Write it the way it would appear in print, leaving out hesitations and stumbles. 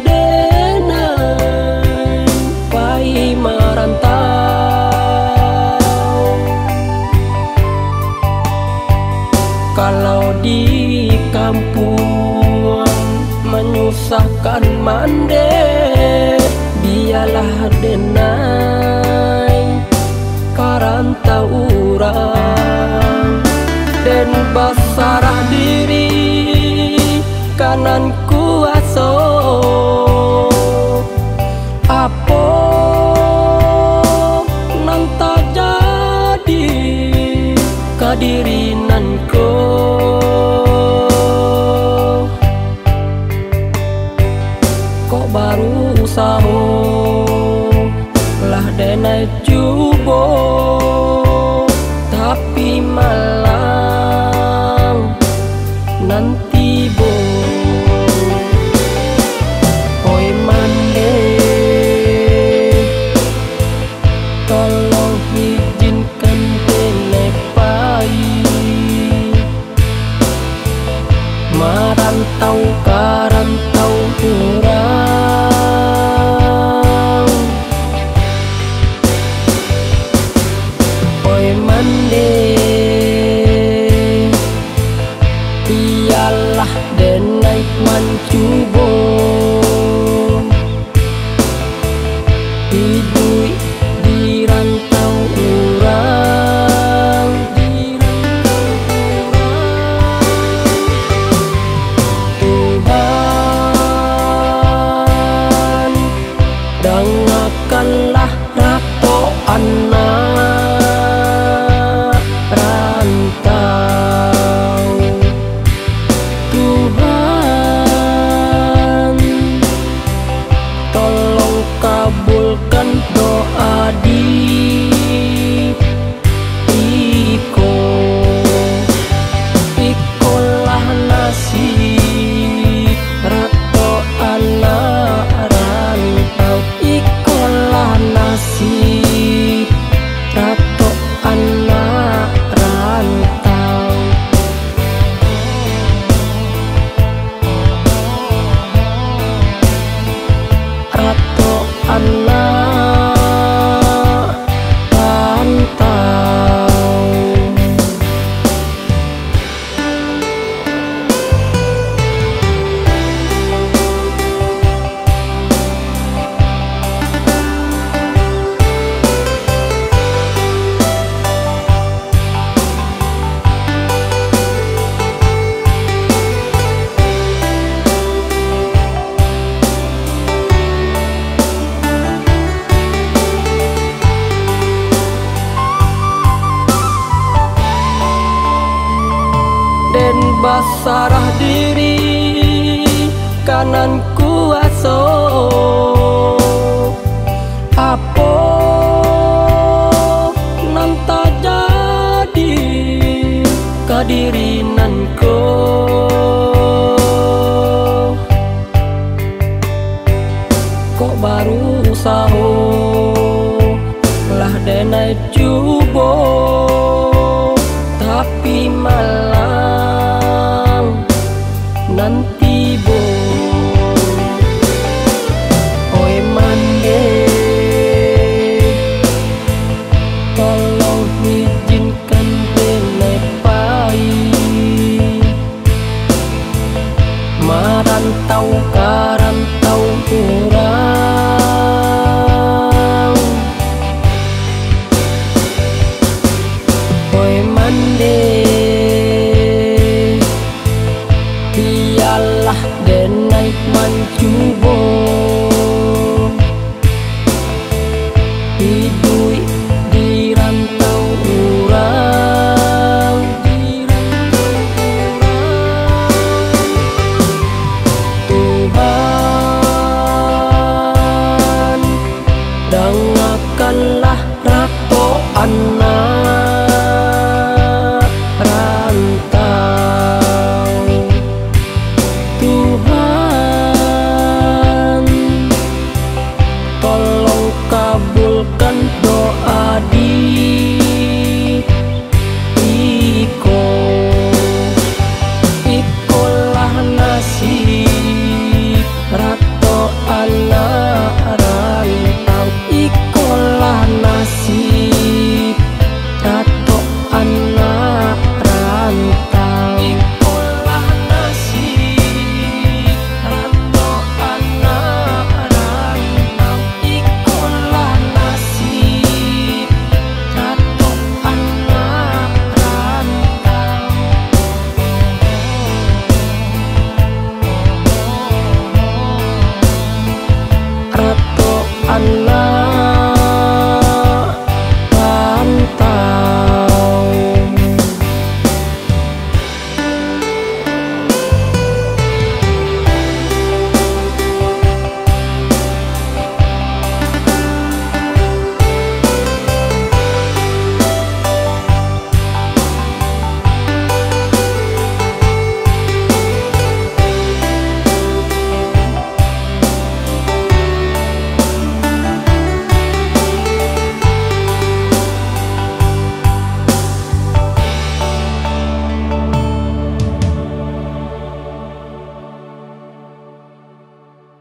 denai pai merantau. Kalau di kampung menyusahkan mande, biarlah denai karantau urang. Den basarah diri kanan kuaso, apo nang tak jadi kadirinanku. Kok baru saho lah denai cubo, tapi malang nanti bo. Oi mande, tolong izinkan denai pai merantau karantau urang. Oi mande, ialah denai mancubo hidui di rantau urang, di rantau urang. Tuhan dengarkanlah rato anak rantau. Tuhan tolong kabulkan doa di ikolah nasib rato anak rantau. Ikolah nasib rato anak rantau. Rato anak rantau. Den basarah diri kanan kuaso, apo nang tak jadi kadirinanku. Kok baru saho lah denai cubo, tapi malang nanti bo. Oi mande, tolong izinkan denai pai merantau karantau urang. Oi mande, ialah denai mancubo